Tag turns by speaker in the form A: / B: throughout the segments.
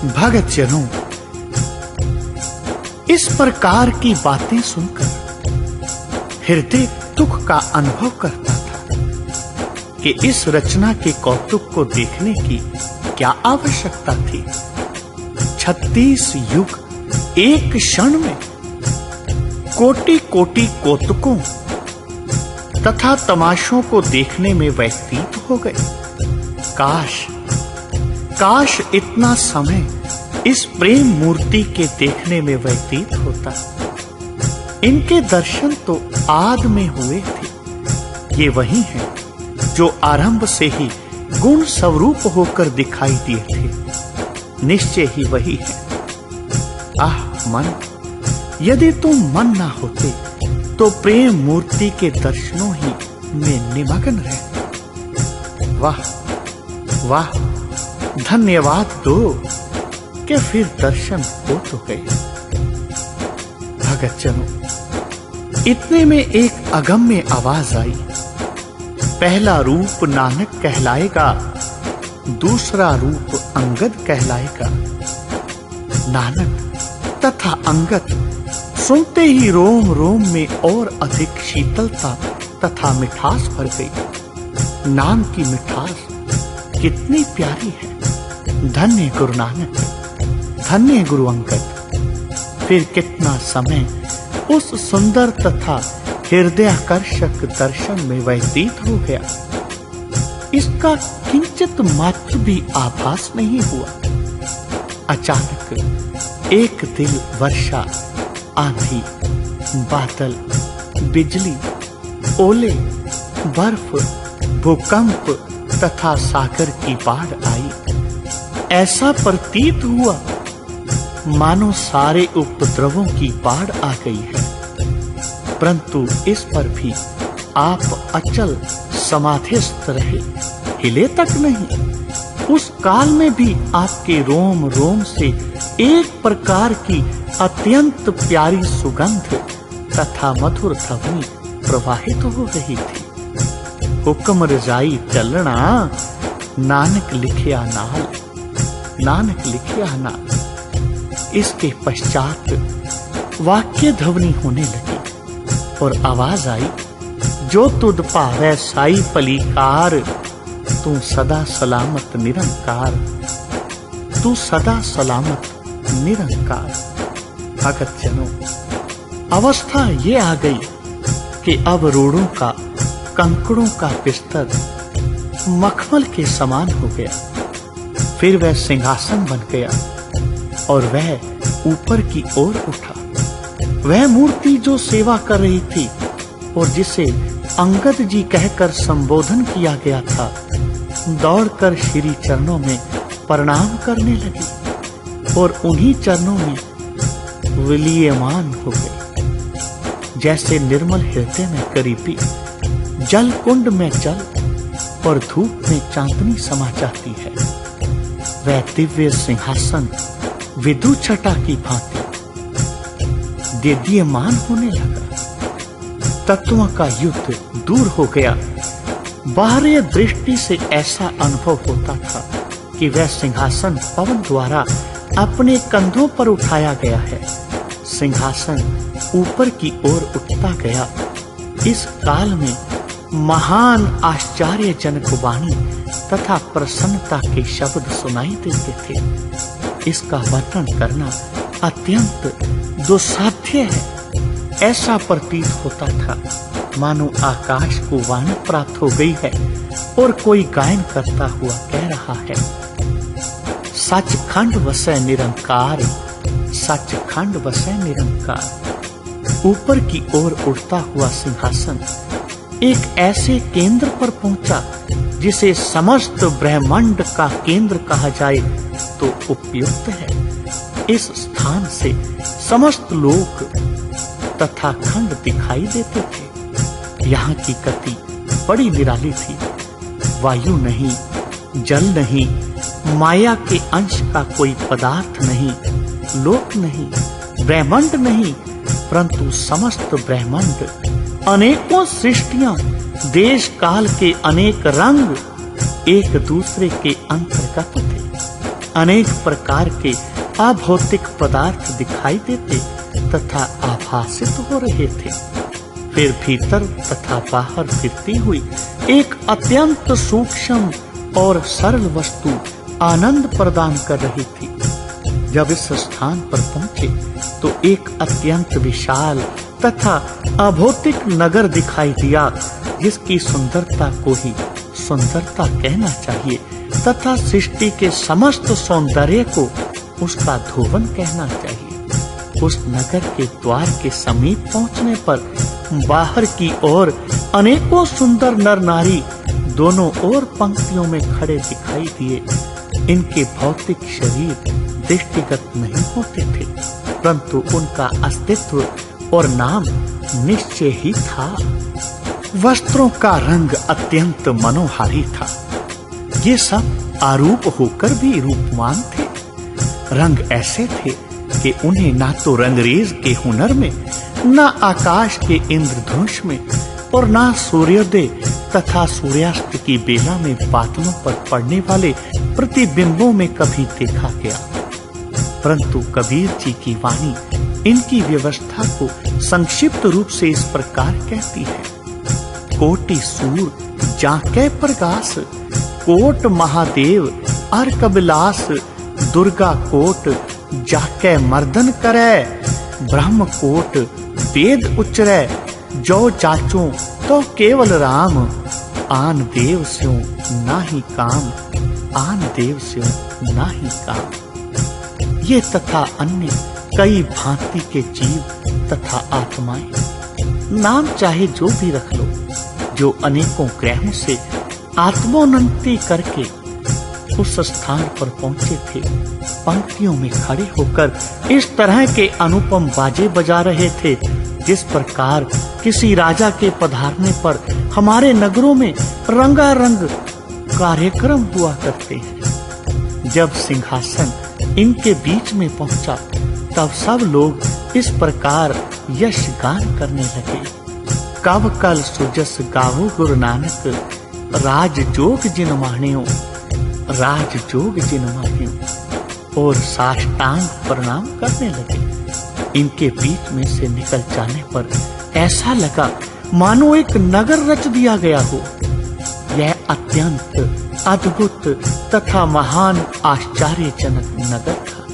A: भगत जनों, इस प्रकार की बातें सुनकर हृदय दुख का अनुभव करता था कि इस रचना के कौतुक को देखने की क्या आवश्यकता थी। 36 युग एक क्षण में कोटि कोटि कौतुकों तथा तमाशों को देखने में व्यतीत हो गए। काश इतना समय इस प्रेम मूर्ति के देखने में व्यतीत होता। इनके दर्शन तो आद में हुए थे। ये वही हैं जो आरंभ से ही गुण स्वरूप होकर दिखाई दिए थे। निश्चय ही वही है। आह मन, यदि तुम मन ना होते तो प्रेम मूर्ति के दर्शनों ही में निमग्न रहते। वाह वाह, धन्यवाद दो कि फिर दर्शन हो तो गए। भगत जनों, इतने में एक अगम्य आवाज आई। पहला रूप नानक कहलाएगा, दूसरा रूप अंगद कहलाएगा। नानक तथा अंगद सुनते ही रोम रोम में और अधिक शीतलता तथा मिठास भर गई। नाम की मिठास कितनी प्यारी है। धन्य गुरु नानक, धन्य गुरु अंगद। फिर कितना समय उस सुंदर तथा हृदयाकर्षक दर्शन में व्यतीत हो गया, इसका किंचित मात्र भी आभास नहीं हुआ। अचानक एक दिल वर्षा, आंधी, बादल, बिजली, ओले, बर्फ, भूकंप तथा सागर की बाढ़ आई। ऐसा प्रतीत हुआ मानो सारे उपद्रवों की बाढ़ आ गई है। परंतु इस पर भी आप अचल समाधिस्थ रहे, हिले तक नहीं। उस काल में भी आपके रोम रोम से एक प्रकार की अत्यंत प्यारी सुगंध तथा मधुर ध्वनि प्रवाहित हो रही थी। हुक्म रजाई चलना, नानक लिखिया नाल, नानक लिखिया नाल। इसके पश्चात वाक्य ध्वनि होने लगी और आवाज आई, जो तुद भावै साई पलीकार, तू सदा सलामत निरंकार, तू सदा सलामत निरंकार। भगत जनों, अवस्था ये आ गई कि अब रोड़ों का, कंकड़ों का बिस्तर मखमल के समान हो गया। फिर वह सिंहासन बन गया और वह ऊपर की ओर उठा। वह मूर्ति जो सेवा कर रही थी और जिसे अंगद जी कहकर संबोधन किया गया था, दौड़कर श्री चरणों में प्रणाम करने लगी और उन्हीं चरणों में विलीयमान हो गई। जैसे निर्मल हृदय में करीबी जल कुंड में जल और धूप में चांदनी समा जाती है, वह दिव्य सिंहासन विद्युत छटा की भांति देदीयमान होने लगा। तत्वों का युद्ध दूर हो गया। बाहरी दृष्टि से ऐसा अनुभव होता था कि वह सिंहासन पवन द्वारा अपने कंधों पर उठाया गया है। सिंहासन ऊपर की ओर उठता गया। इस काल में महान आश्चर्यजनक वाणी तथा प्रसन्नता के शब्द सुनाई देते थे। इसका वर्णन करना अत्यंत दुस्साध्य है। ऐसा प्रतीत होता था मानो आकाश को वाणी प्राप्त हो गई है और कोई गायन करता हुआ कह रहा है, सचखंड वसै निरंकार, सचखंड वसै निरंकार। ऊपर की ओर उड़ता हुआ सिंहासन एक ऐसे केंद्र पर पहुंचा जिसे समस्त ब्रह्मांड का केंद्र कहा जाए तो उपयुक्त है। इस स्थान से समस्त लोक तथा खंड दिखाई देते थे। यहाँ की गति बड़ी निराली थी। वायु नहीं, जल नहीं, माया के अंश का कोई पदार्थ नहीं, लोक नहीं, ब्रह्मांड नहीं, परंतु समस्त ब्रह्मांड, अनेकों सृष्टियां, देश काल के अनेक रंग एक दूसरे के अंतर्गत थे। अनेक प्रकार के अभौतिक पदार्थ दिखाई देते तथा आभासित हो रहे थे। फिर भीतर तथा बाहर फिरती हुई एक अत्यंत सूक्ष्म और सरल वस्तु आनंद प्रदान कर रही थी। जब इस स्थान पर पहुंचे तो एक अत्यंत विशाल तथा अभौतिक नगर दिखाई दिया, जिसकी सुंदरता को ही सुंदरता कहना चाहिए तथा सृष्टि के समस्त सौंदर्य को उसका धोवन कहना चाहिए। उस नगर के द्वार के समीप पहुंचने पर बाहर की ओर अनेकों सुंदर नर नारी दोनों ओर पंक्तियों में खड़े दिखाई दिए। इनके भौतिक शरीर दृष्टिगत नहीं होते थे, परंतु उनका अस्तित्व और नाम निश्चय ही था। वस्त्रों का रंग अत्यंत मनोहारी था। ये सब आरूप होकर भी रूपवान थे। रंग ऐसे थे कि उन्हें ना तो रंगरेज के हुनर में, न आकाश के इंद्रधनुष में और न सूर्योदय तथा सूर्यास्त की बेला में बादलों पर पड़ने वाले प्रतिबिंबों में कभी देखा गया। परंतु कबीर जी की वाणी इनकी व्यवस्था को संक्षिप्त रूप से इस प्रकार कहती है। कोटि सूर जाके प्रकाश, कोट महादेव अर्क बिलास, दुर्गा कोट जाके मर्दन करे, ब्रह्म कोट वेद उच्चरै, जो चाचो तो केवल राम, आन देव स्यों नाही काम, आन देव स्यों नाही काम। ये तथा अन्य कई भांति के जीव तथा आत्माएं, नाम चाहे जो भी रख लो, जो अनेकों ग्रहों से आत्मोन्नति करके उस स्थान पर पहुंचे थे, पंक्तियों में खड़े होकर इस तरह के अनुपम बाजे बजा रहे थे जिस प्रकार किसी राजा के पधारने पर हमारे नगरों में रंगारंग कार्यक्रम हुआ करते हैं। जब सिंहासन इनके बीच में पहुंचा तब सब लोग इस प्रकार यश गान करने लगे। कब कल सुजस गावो गुरु नानक, राज जोग जिन माणियो, राज जोग जिन माणियो, और साष्टांग प्रणाम करने लगे। इनके बीच में से निकल जाने पर ऐसा लगा मानो एक नगर रच दिया गया हो। यह अत्यंत अद्भुत तथा महान आश्चर्यजनक नगर था।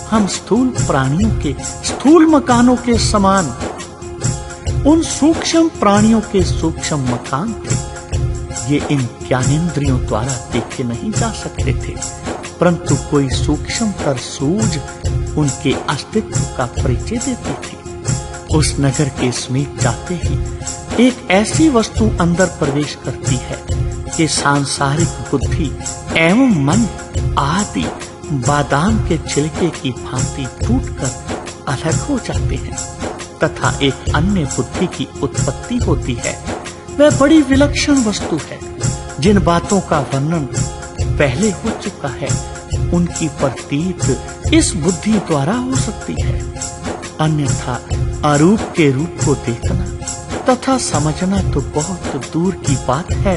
A: हम स्थूल प्राणियों के स्थूल मकानों के समान उन सूक्ष्म प्राणियों के सूक्ष्म मकान थे। ये इन ज्ञानेंद्रियों द्वारा देखे नहीं जा सकते थे, परंतु कोई सूक्ष्मतर सूझ उनके अस्तित्व का परिचय देती थी। उस नगर के समीप जाते ही एक ऐसी वस्तु अंदर प्रवेश करती है कि सांसारिक बुद्धि एवं मन आदि बादाम के छिलके की भांति टूटकर अलग हो जाते हैं तथा एक अन्य बुद्धि की उत्पत्ति होती है। वह बड़ी विलक्षण वस्तु है। जिन बातों का वर्णन पहले हो चुका है उनकी प्रतीत इस बुद्धि द्वारा हो सकती है, अन्यथा अरूप के रूप को देखना तथा समझना तो बहुत दूर की बात है।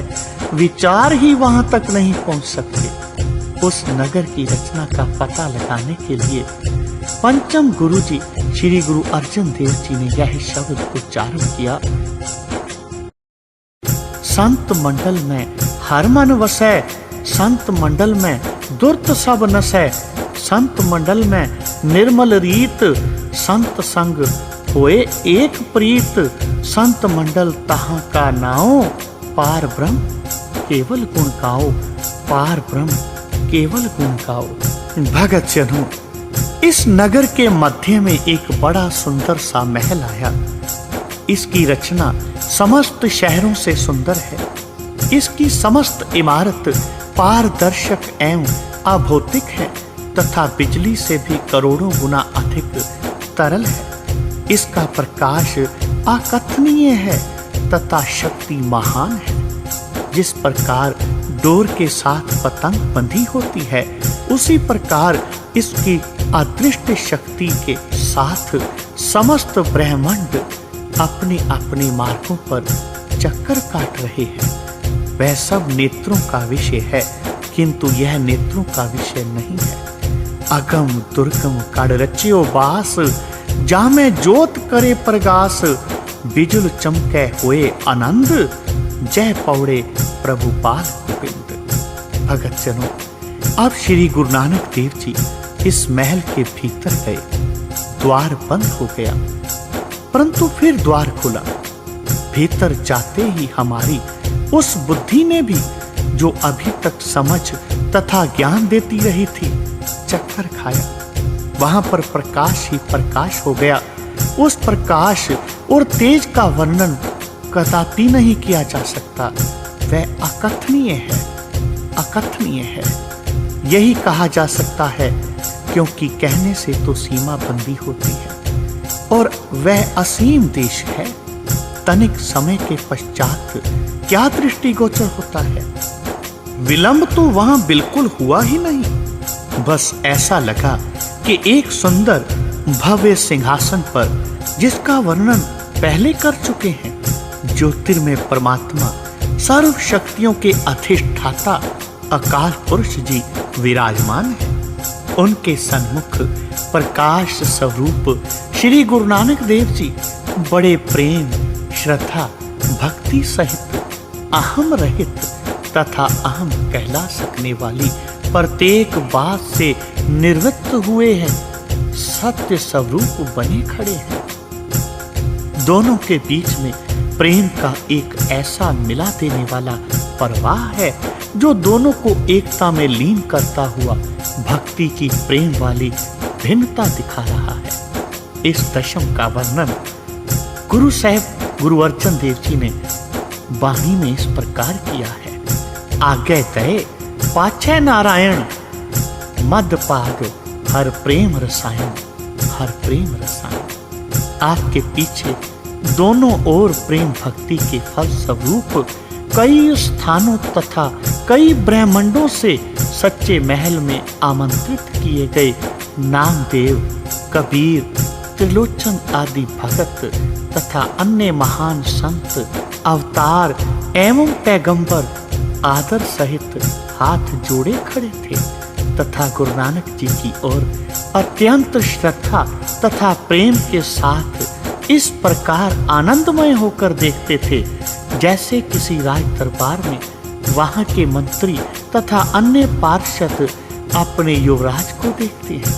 A: विचार ही वहां तक नहीं पहुंच सकते। उस नगर की रचना का पता लगाने के लिए पंचम गुरुजी श्री गुरु अर्जन देव जी ने यह शब्द उच्चारण किया। संत मंडल में हर मन वसै, संत मंडल में दुर्त सब नसै, संत मंडल में निर्मल रीत, संत संग होए एक प्रीत, संत मंडल तहाँ का नाओ, पार ब्रह्म केवल गुण गाओ, पार ब्रह्म केवल गुण गाओ। भगत जनों, इस नगर के मध्य में एक बड़ा सुंदर सा महल आया। इसकी रचना समस्त शहरों से सुंदर है। इसकी समस्त इमारत पारदर्शक एवं अभौतिक है तथा बिजली से भी करोड़ों गुना अधिक तरल है। इसका प्रकाश अकथनीय है तथा शक्ति महान है। जिस प्रकार डोर के साथ पतंग बंधी होती है, उसी प्रकार इसकी अदृष्ट शक्ति के साथ समस्त ब्रह्मांड अपने अपने मार्गों पर चक्कर काट रहे हैं। वह सब नेत्रों का विषय है किंतु यह नेत्रों का विषय नहीं है। अगम दुर्गम काड़ रचियो बास, जामे जोत करे प्रगास, बिजुल चमके हुए आनंद, जय पौड़े प्रभु पाल गोविंद। भगत जनों, अब श्री गुरु नानक देव जी इस महल के भीतर गए। द्वार बंद हो गया, परंतु फिर द्वार खुला। भीतर जाते ही हमारी उस बुद्धि ने भी, जो अभी तक समझ तथा ज्ञान देती रही थी, चक्कर खाया। वहां पर प्रकाश ही प्रकाश हो गया। उस प्रकाश और तेज का वर्णन कदापि नहीं किया जा सकता। वह अकथनीय है, अकथनीय है। यही कहा जा सकता है, क्योंकि कहने से तो सीमा बंदी होती है, और वह असीम देश है। तनिक समय के पश्चात क्या दृष्टिगोचर होता है। विलंब तो वहां बिल्कुल हुआ ही नहीं। बस ऐसा लगा कि एक सुंदर भव्य सिंहासन पर, जिसका वर्णन पहले कर चुके हैं, ज्योतिर्मय परमात्मा, सर्व शक्तियों के अधिष्ठाता अकाल पुरुष जी विराजमान है। उनके सन्मुख प्रकाश स्वरूप श्री गुरु नानक देव जी बड़े प्रेम, श्रद्धा, भक्ति सहित, अहम रहित तथा अहम कहला सकने वाली प्रत्येक बात से निवृत्त हुए हैं, सत्य स्वरूप बने खड़े हैं। दोनों के बीच में प्रेम का एक ऐसा मिला देने वाला प्रवाह है, जो दोनों को एकता में लीन करता हुआ भक्ति की प्रेम वाली भिन्नता दिखा रहा है। इस दशम का वर्णन गुरु साहब गुरु अर्जन देव जी ने वाणी में इस प्रकार किया है। आगे तय पाछे नारायण, मद पाग हर प्रेम रसायन, हर प्रेम रसायन। आपके पीछे दोनों ओर प्रेम भक्ति के फल स्वरूप कई स्थानों तथा कई ब्रह्मांडों से सच्चे महल में आमंत्रित किए गए नामदेव, कबीर, त्रिलोचन आदि भगत तथा अन्य महान संत, अवतार एवं पैगंबर आदर सहित हाथ जोड़े खड़े थे तथा गुरु नानक जी की ओर अत्यंत श्रद्धा तथा प्रेम के साथ इस प्रकार आनंदमय होकर देखते थे, जैसे किसी राज दरबार में वहां के मंत्री तथा अन्य पार्षद अपने युवराज को देखते हैं।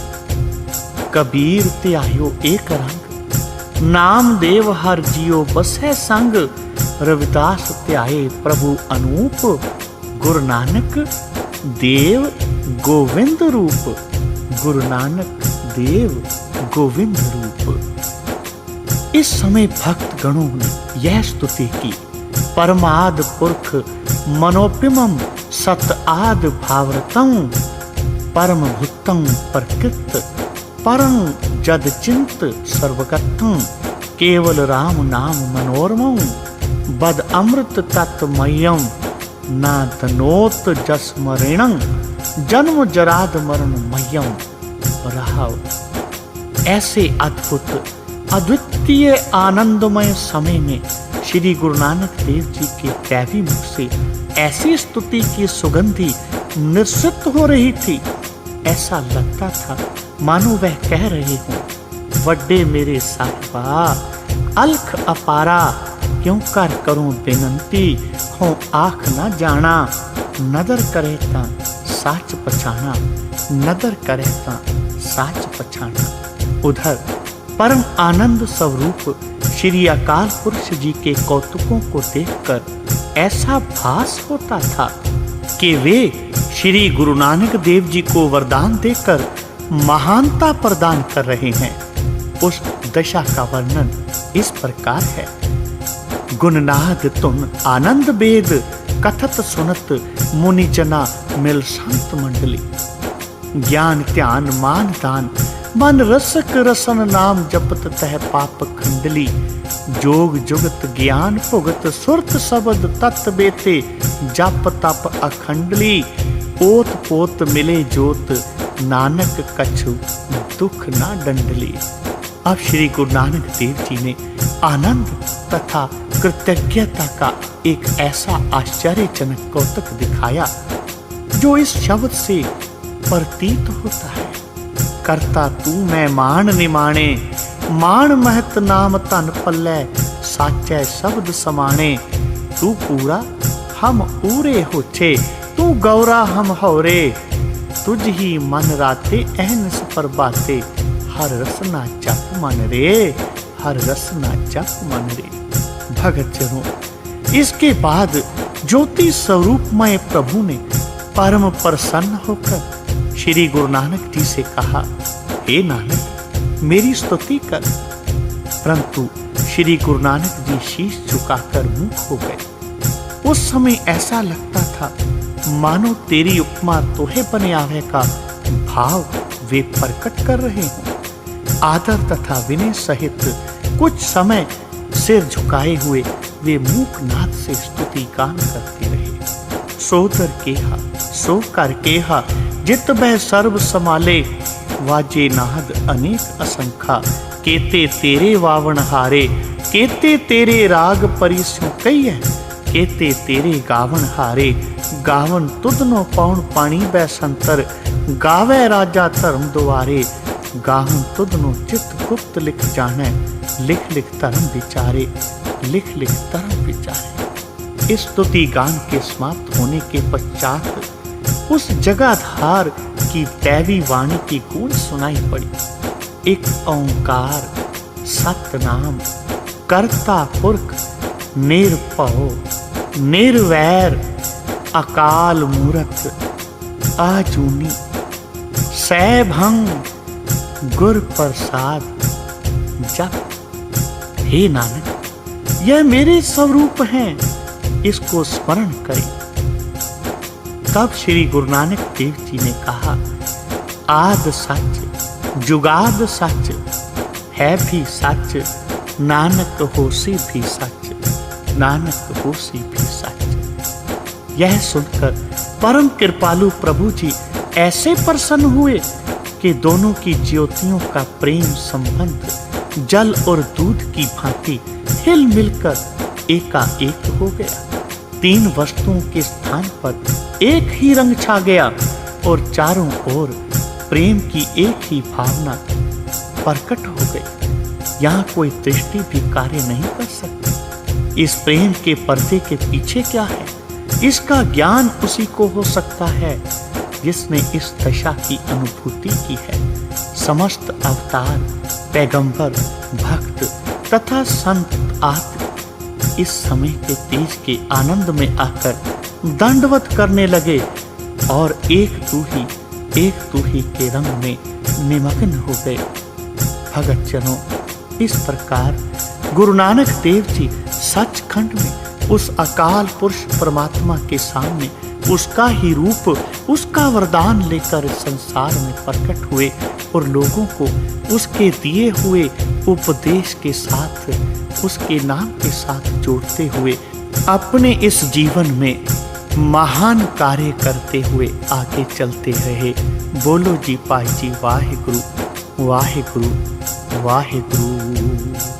A: कबीर त्यायो एक रंग, नामदेव हर जियो बसै संग, रविदास त्याये प्रभु अनूप, गुरु नानक देव गोविंद रूप, गुरु नानक देव गोविंद रूप। इस समय भक्त गणों ने यह स्तुति की, परमाद पुरख मनोपिमं सत आद भावरतं, परम भूतं प्रकृत परं जद चिंत सर्वगतं, केवल राम नाम मनोरमं, बद अमृत तत्मयं, ना तनोत जस्मरणं, जन्म जराद मरण मय्यम। रहाव ऐसे अद्भुत अद्वितीय आनंदमय समय में श्री गुरु नानक देव जी के दैवी मुख से ऐसी स्तुति की सुगंधी निश्चित हो रही थी। ऐसा लगता था मानो वह कह रहे हों, वड्डे मेरे साहिबा अलख अपारा, क्यों कर करूं बेनंती, हो आँख न जाना, नदर करे ता साच पछाना, नदर करे ता साच पछाना। उधर परम आनंद स्वरूप श्री अकाल पुरुष जी के कौतुकों को देखकर ऐसा भास होता था कि वे श्री गुरु नानक देव जी को वरदान देकर महानता प्रदान कर रहे हैं। उस दशा का वर्णन इस प्रकार है। गुणनाद तुम आनंद वेद, कथत सुनत मुनि जना मिल संत मंडली, ज्ञान ध्यान मान दान मन रसक रसन नाम जपत तह पाप खंडली, जोग जुगत ज्ञान भुगत सुरत शब्द तत् बेते, जप तप अखंडली, ओत पोत मिले जोत, नानक कछु दुख ना डंडली। अब श्री गुरु नानक देव जी ने आनंद तथा कृतज्ञता का एक ऐसा आश्चर्यजनक कौतुक दिखाया जो इस शब्द से प्रतीत होता है। करता तू मैं मान निमाणे, मान महत नाम धन पल्लै, साचै शब्द समाणे। तू पूरा हम ऊरे होछे, तू गौरा हम हौरे। तुझ ही मन राते अहनस प्रभाते, हर रसना जप मन रे, हर रसना जप मन रे। भगत जनों, इसके बाद ज्योति स्वरूपमय प्रभु ने परम प्रसन्न होकर श्री गुरु नानक जी से कहा, हे नानक मेरी स्तुति कर। परंतु श्री गुरु नानक जी शीश झुकाकर मुख हो गए। उस समय ऐसा लगता था मानो तेरी उपमा तोहे बने आवे का भाव वे प्रकट कर रहे हों। आदर तथा विनय सहित कुछ समय सिर झुकाए हुए वे मूकनाद से स्तुति गान करते रहे। सोदर केहा सो कर केहा, जित बह सर्व समाले, वाजे नाद अनेक असंखा। केते तेरे वावण हारे, केते तेरे राग परिस्यों कई है, केते तेरे गावण हारे। गावन तुदनो पौन पानी बै संतर, गावे राजा धर्म दुआरे। गावन तुदनो चित गुप्त लिख जाने, लिख लिख धर्म विचारे, लिख लिख धर्म विचारे। इस स्तुति गान के समाप्त होने के पश्चात उस जगाधार की दैवी वाणी की गूंज सुनाई पड़ी। एक ओंकार सतनाम, कर्ता पुरख निरभव निर्वैर, अकाल मूरत आजूनी, सैभंग गुर प्रसाद जप। हे नानक, यह मेरे स्वरूप हैं, इसको स्मरण करें। तब श्री गुरु नानक देव जी ने कहा, आद सच जुगाद सच, है भी सच, नानक होसी भी सच, नानक होसी भी सच। यह सुनकर परम कृपालु प्रभु जी ऐसे प्रसन्न हुए कि दोनों की ज्योतियों का प्रेम संबंध जल और दूध की भांति हिल मिलकर एकाएक हो गया। तीन वस्तुओं के स्थान पर एक ही रंग छा गया और चारों ओर प्रेम की एक ही भावना प्रकट हो गई। यहाँ कोई दृष्टि भी कार्य नहीं कर सकती। इस प्रेम के पर्दे के पीछे क्या है, इसका ज्ञान उसी को हो सकता है जिसने इस दशा की अनुभूति की है। समस्त अवतार, पैगंबर, भक्त तथा संत आदि इस समय के तेज के आनंद में आकर दंडवत करने लगे और एक तू ही के रंग में निमग्न हो गए। भगत जनों, इस प्रकार गुरु नानक देव जी सचखंड में उस अकाल पुरुष परमात्मा के सामने उसका ही रूप, उसका वरदान लेकर संसार में प्रकट हुए और लोगों को उसके दिए हुए उपदेश के साथ, उसके नाम के साथ जोड़ते हुए अपने इस जीवन में महान कार्य करते हुए आगे चलते रहे। बोलो जी पाई जी वाहे गुरु वाहे गुरु वाहे गुरु।